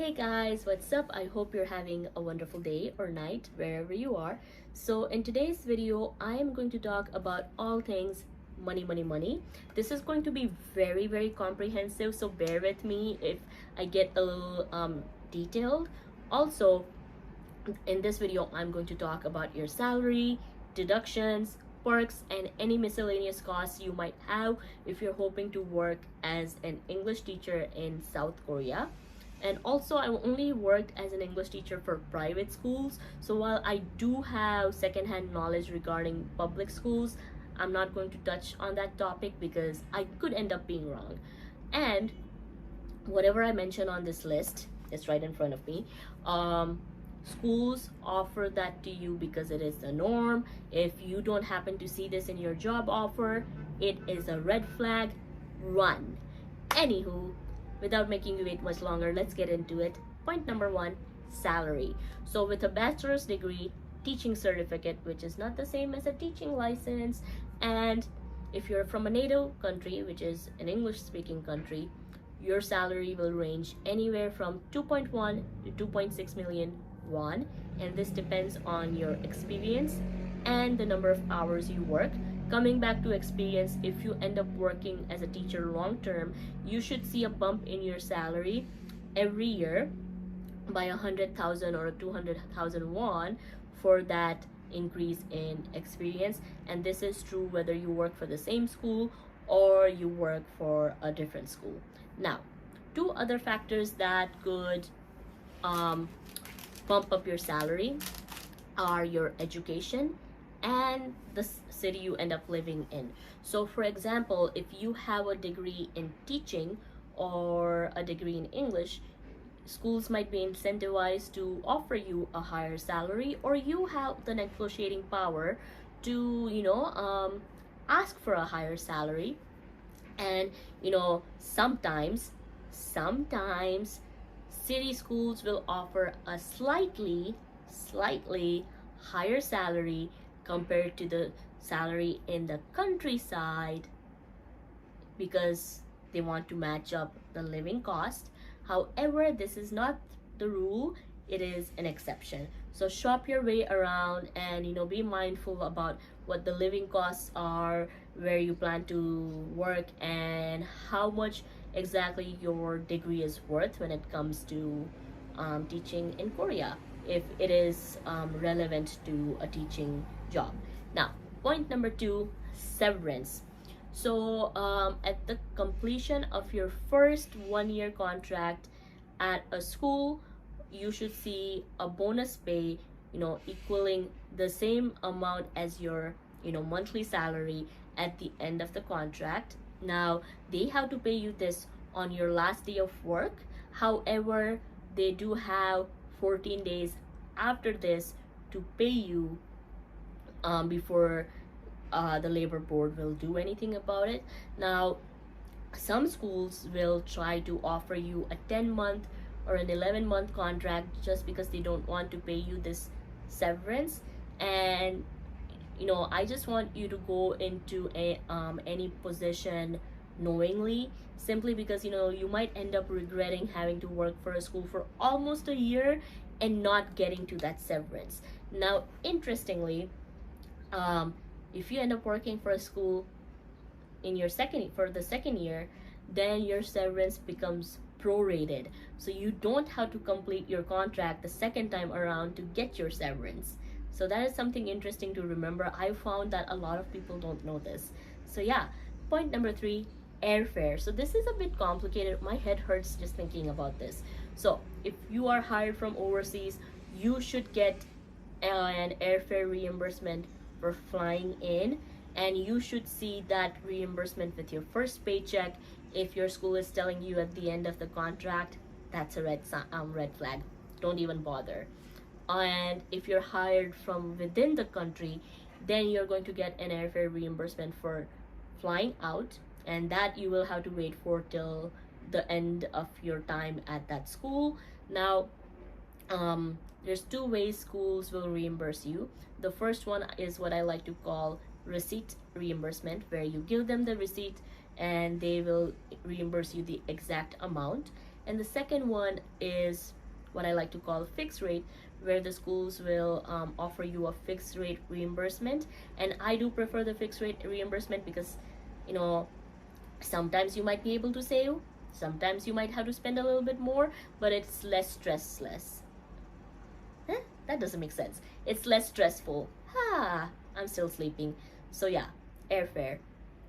Hey guys, what's up? I hope you're having a wonderful day or night wherever you are. So, in today's video, I am going to talk about all things money, money, money. This is going to be very, very comprehensive, so bear with me if I get a little detailed. Also, in this video, I'm going to talk about your salary, deductions, perks, and any miscellaneous costs you might have if you're hoping to work as an English teacher in South Korea. And also, I only worked as an English teacher for private schools, so while I do have secondhand knowledge regarding public schools, I'm not going to touch on that topic because I could end up being wrong. And whatever I mention on this list, it's right in front of me. Schools offer that to you because it is the norm. If you don't happen to see this in your job offer, it is a red flag. Run. Anywho, without making you wait much longer, let's get into it. Point number one, salary. So with a bachelor's degree, teaching certificate, which is not the same as a teaching license, and if you're from a native country, which is an English speaking country, your salary will range anywhere from 2.1 to 2.6 million won, and this depends on your experience and the number of hours you work. Coming back to experience, if you end up working as a teacher long term, you should see a bump in your salary every year by 100,000 or 200,000 won for that increase in experience. And this is true whether you work for the same school or you work for a different school. Now, two other factors that could bump up your salary are your education and the city you end up living in. So for example, if you have a degree in teaching or a degree in English, schools might be incentivized to offer you a higher salary, or you have the negotiating power to ask for a higher salary. And sometimes city schools will offer a slightly higher salary compared to the salary in the countryside because they want to match up the living cost. However, this is not the rule, it is an exception. So shop your way around and be mindful about what the living costs are, where you plan to work, and how much exactly your degree is worth when it comes to teaching in Korea, if it is relevant to a teaching job. Now, point number two, severance. So at the completion of your first 1 year contract at a school, you should see a bonus pay equaling the same amount as your monthly salary at the end of the contract. Now, they have to pay you this on your last day of work. However, they do have 14 days after this to pay you before the labor board will do anything about it. Now, some schools will try to offer you a 10-month or an 11-month contract just because they don't want to pay you this severance. And I just want you to go into any position knowingly, simply because you might end up regretting having to work for a school for almost a year and not getting to that severance. Now, interestingly, if you end up working for a school in your the second year, then your severance becomes prorated, so you don't have to complete your contract the second time around to get your severance. So that is something interesting to remember. I found that a lot of people don't know this. So yeah, point number three, airfare. So this is a bit complicated. My head hurts just thinking about this. So if you are hired from overseas, you should get an airfare reimbursement for flying in, and you should see that reimbursement with your first paycheck. If your school is telling you at the end of the contract, that's a red flag. Don't even bother. And if you're hired from within the country, then you're going to get an airfare reimbursement for flying out, and that you will have to wait for till the end of your time at that school. Now, there's two ways schools will reimburse you. The first one is what I like to call receipt reimbursement, where you give them the receipt and they will reimburse you the exact amount. And the second one is what I like to call fixed rate, where the schools will offer you a fixed rate reimbursement. And I do prefer the fixed rate reimbursement because, you know, sometimes you might be able to save, sometimes you might have to spend a little bit more, but it's less stressless. That doesn't make sense. It's less stressful. I'm still sleeping. So yeah, airfare.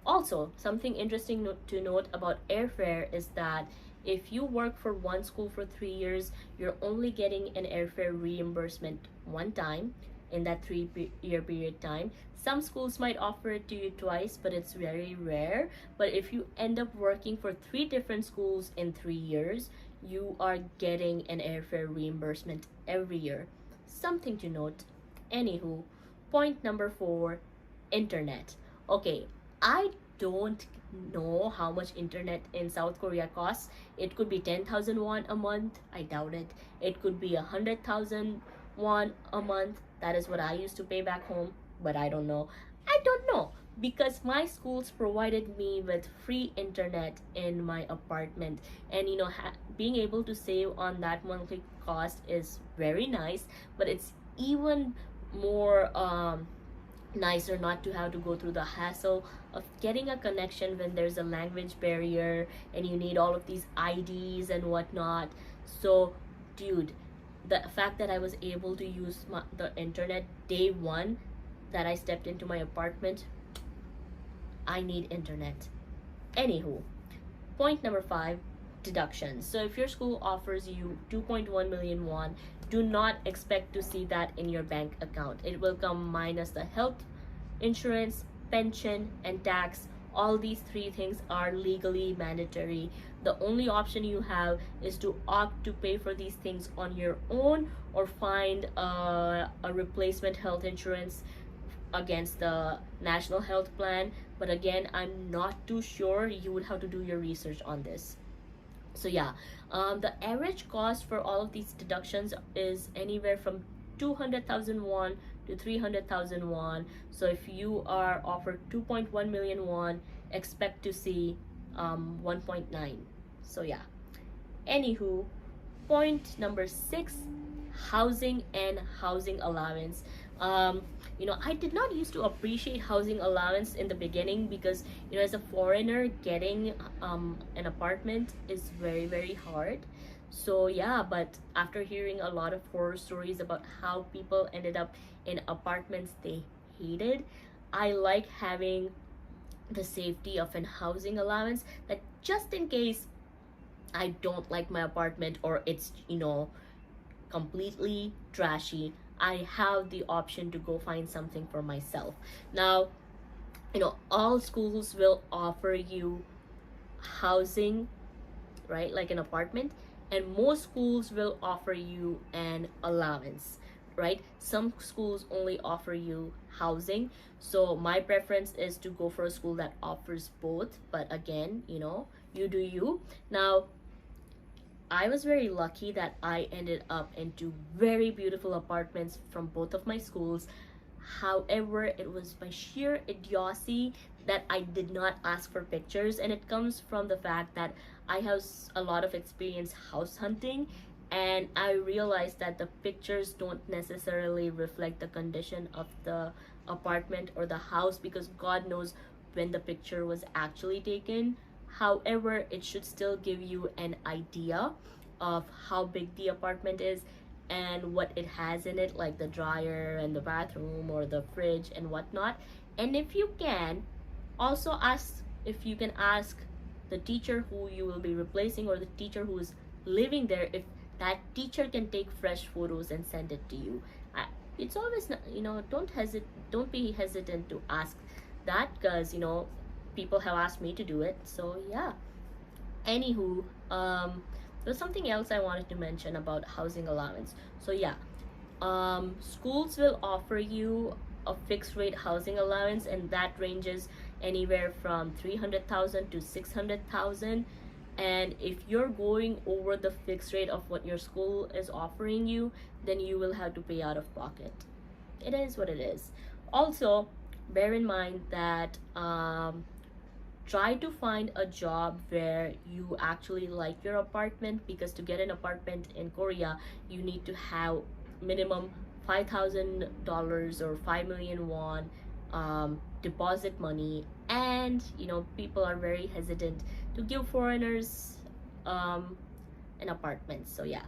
Also, something interesting to note about airfare is that if you work for one school for 3 years, you're only getting an airfare reimbursement one time in that 3 year period time. Some schools might offer it to you twice, but it's very rare. But if you end up working for 3 different schools in 3 years, you are getting an airfare reimbursement every year. Something to note. Anywho, point number 4, internet. Okay, I don't know how much internet in South Korea costs. It could be 10,000 won a month. I doubt it. It could be 100,000 won a month. That is what I used to pay back home, but I don't know. I don't know because my schools provided me with free internet in my apartment, and being able to save on that monthly cost is very nice, but it's even more nicer not to have to go through the hassle of getting a connection when there's a language barrier and you need all of these IDs and whatnot. So dude, the fact that I was able to use the internet day one that I stepped into my apartment, I need internet. Anywho, point number 5, deductions. So if your school offers you 2.1 million won, do not expect to see that in your bank account. It will come minus the health insurance, pension, and tax. All these 3 things are legally mandatory. The only option you have is to opt to pay for these things on your own or find a replacement health insurance against the national health plan. But again, I'm not too sure. You would have to do your research on this. So yeah, the average cost for all of these deductions is anywhere from 200,000 won to 300,000 won. So if you are offered 2.1 million won, expect to see 1.9. So yeah. Anywho, point number 6, housing and housing allowance. I did not used to appreciate housing allowance in the beginning because as a foreigner, getting an apartment is very, very hard. So yeah, but after hearing a lot of horror stories about how people ended up in apartments they hated, I like having the safety of an housing allowance, that just in case I don't like my apartment or it's completely trashy, I have the option to go find something for myself. Now, all schools will offer you housing, right, like an apartment, and most schools will offer you an allowance, right? Some schools only offer you housing. So my preference is to go for a school that offers both, but again, you do you. Now, I was very lucky that I ended up into very beautiful apartments from both of my schools. However, it was my sheer idiocy that I did not ask for pictures, and it comes from the fact that I have a lot of experience house hunting, and I realized that the pictures don't necessarily reflect the condition of the apartment or the house, because God knows when the picture was actually taken. However, it should still give you an idea of how big the apartment is and what it has in it, like the dryer and the bathroom or the fridge and whatnot. And if you can, also ask if you can ask the teacher who you will be replacing or the teacher who is living there, if that teacher can take fresh photos and send it to you. It's always, don't be hesitant to ask that, because people have asked me to do it. So yeah. Anywho, there's something else I wanted to mention about housing allowance. So yeah, schools will offer you a fixed rate housing allowance, and that ranges anywhere from 300,000 to 600,000. And if you're going over the fixed rate of what your school is offering you, then you will have to pay out of pocket. It is what it is. Also, bear in mind that try to find a job where you actually like your apartment, because to get an apartment in Korea you need to have minimum $5,000 or 5 million won deposit money, and people are very hesitant to give foreigners um, an apartment. So yeah,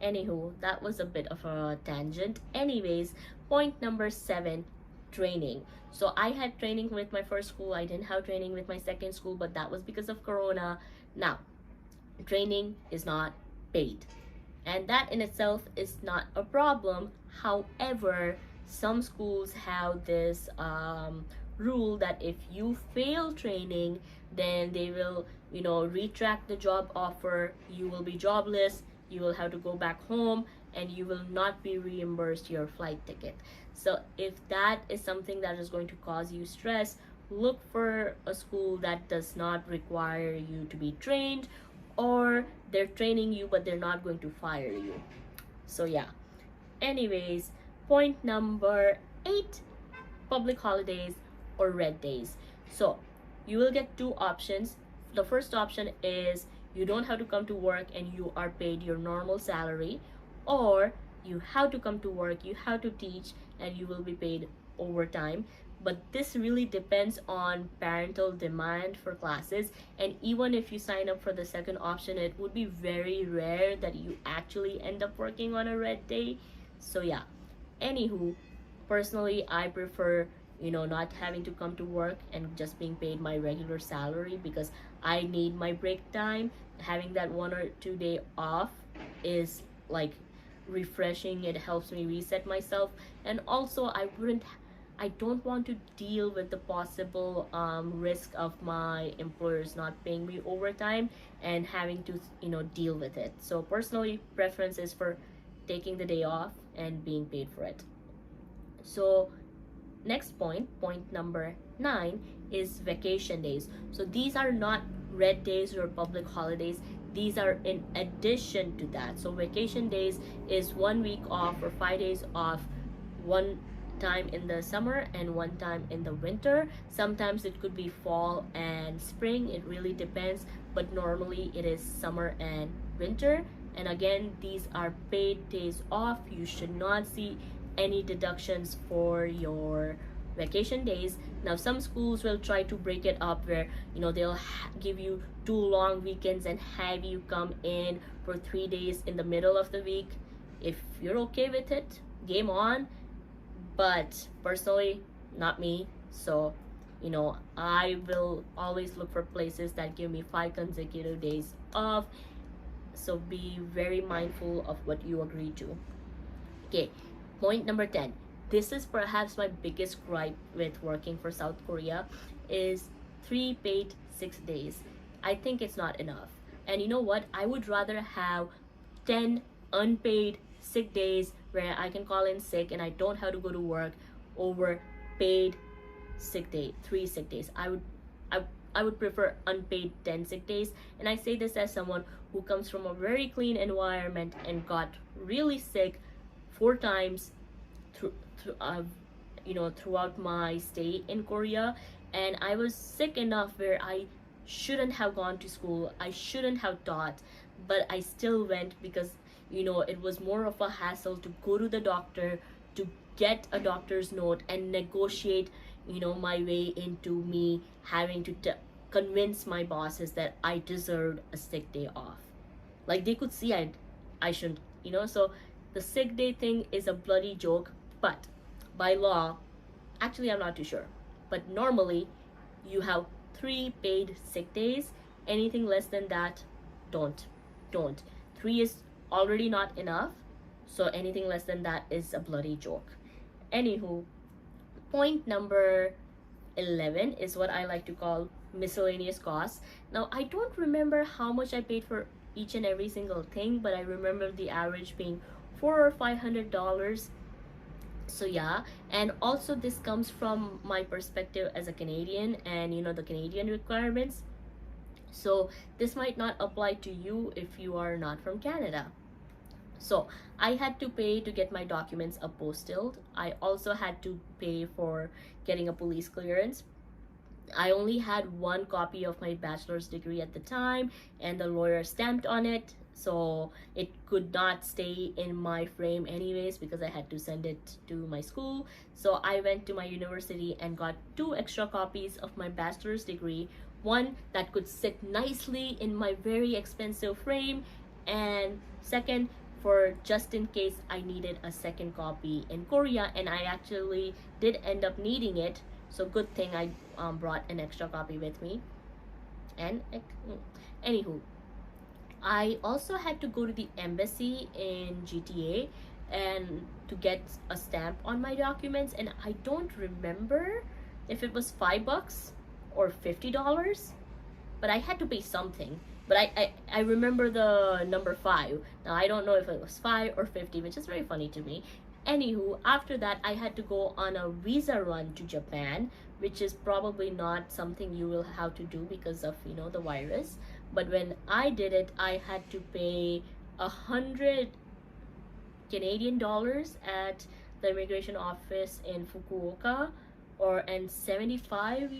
anywho, that was a bit of a tangent. Anyways, point number 7, training. So I had training with my first school, I didn't have training with my second school, but that was because of corona. Now, training is not paid, and that in itself is not a problem. However, some schools have this rule that if you fail training, then they will retract the job offer, you will be jobless, you will have to go back home, and you will not be reimbursed your flight ticket. So if that is something that is going to cause you stress, look for a school that does not require you to be trained, or they're training you but they're not going to fire you. So yeah, anyways, point number 8, public holidays or red days. So you will get two options. The first option is you don't have to come to work and you are paid your normal salary, or you have to come to work, you have to teach, and you will be paid overtime. But this really depends on parental demand for classes, and even if you sign up for the second option, it would be very rare that you actually end up working on a red day. So yeah, anywho, personally I prefer not having to come to work and just being paid my regular salary, because I need my break time. Having that 1 or 2 day off is like refreshing, it helps me reset myself. And also I don't want to deal with the possible risk of my employers not paying me overtime and having to deal with it. So personally, preference is for taking the day off and being paid for it. So next point number 9, is vacation days. So these are not red days or public holidays, these are in addition to that. So vacation days is 1 week off or 5 days off, one time in the summer and one time in the winter. Sometimes it could be fall and spring, it really depends, but normally it is summer and winter. And again, these are paid days off. You should not see any deductions for your vacation days. Now some schools will try to break it up where they'll give you 2 long weekends and have you come in for 3 days in the middle of the week. If you're okay with it, game on. But personally, not me. So I will always look for places that give me 5 consecutive days off. So be very mindful of what you agree to. Okay, point number 10. This is perhaps my biggest gripe with working for South Korea, is 3 paid 6 days. I think it's not enough. And you know what? I would rather have 10 unpaid sick days where I can call in sick and I don't have to go to work, over paid sick day, 3 sick days. I would prefer unpaid 10 sick days. And I say this as someone who comes from a very clean environment and got really sick 4 times throughout my stay in Korea. And I was sick enough where I shouldn't have gone to school, I shouldn't have taught, but I still went because it was more of a hassle to go to the doctor, to get a doctor's note and negotiate my way into me having to convince my bosses that I deserved a sick day off. Like they could see I shouldn't, so the sick day thing is a bloody joke. But by law, actually I'm not too sure, but normally you have 3 paid sick days. Anything less than that, don't 3 is already not enough, so anything less than that is a bloody joke. Anywho, point number 11 is what I like to call miscellaneous costs. Now I don't remember how much I paid for each and every single thing, but I remember the average being $400 or $500. So yeah, and also this comes from my perspective as a Canadian and the Canadian requirements. So this might not apply to you if you are not from Canada. So I had to pay to get my documents apostilled. I also had to pay for getting a police clearance. I only had one copy of my bachelor's degree at the time, and the lawyer stamped on it, so it could not stay in my frame anyways because I had to send it to my school. So I went to my university and got two extra copies of my bachelor's degree, one that could sit nicely in my very expensive frame, and second, for just in case I needed a second copy in Korea, and I actually did end up needing it. So good thing I brought an extra copy with me. And anywho, I also had to go to the embassy in GTA and to get a stamp on my documents, and I don't remember if it was $5 or $50, but I had to pay something. But I remember the number 5. Now I don't know if it was 5 or 50, which is very funny to me. Anywho, after that I had to go on a visa run to Japan, which is probably not something you will have to do because of, you know, the virus. But when I did it, I had to pay 100 Canadian dollars at the immigration office in Fukuoka, and 75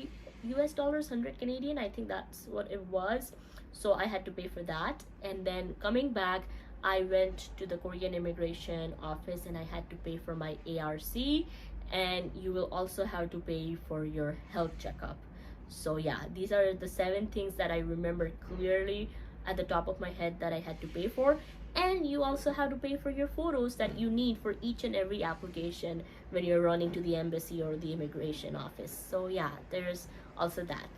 US dollars, 100 Canadian, I think that's what it was. So I had to pay for that. And then coming back, I went to the Korean immigration office and I had to pay for my ARC, and you will also have to pay for your health checkup. So yeah, these are the 7 things that I remember clearly at the top of my head that I had to pay for. And you also have to pay for your photos that you need for each and every application when you're running to the embassy or the immigration office. So yeah, there's also that.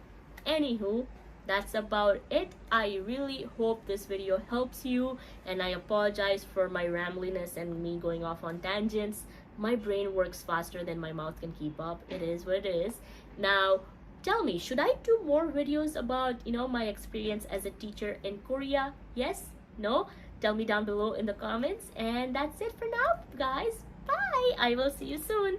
Anywho, that's about it. I really hope this video helps you, and I apologize for my rambliness and me going off on tangents. My brain works faster than my mouth can keep up. It is what it is. Now tell me, should I do more videos about, you know, my experience as a teacher in Korea? Yes? No? Tell me down below in the comments. And that's it for now, guys. Bye! I will see you soon.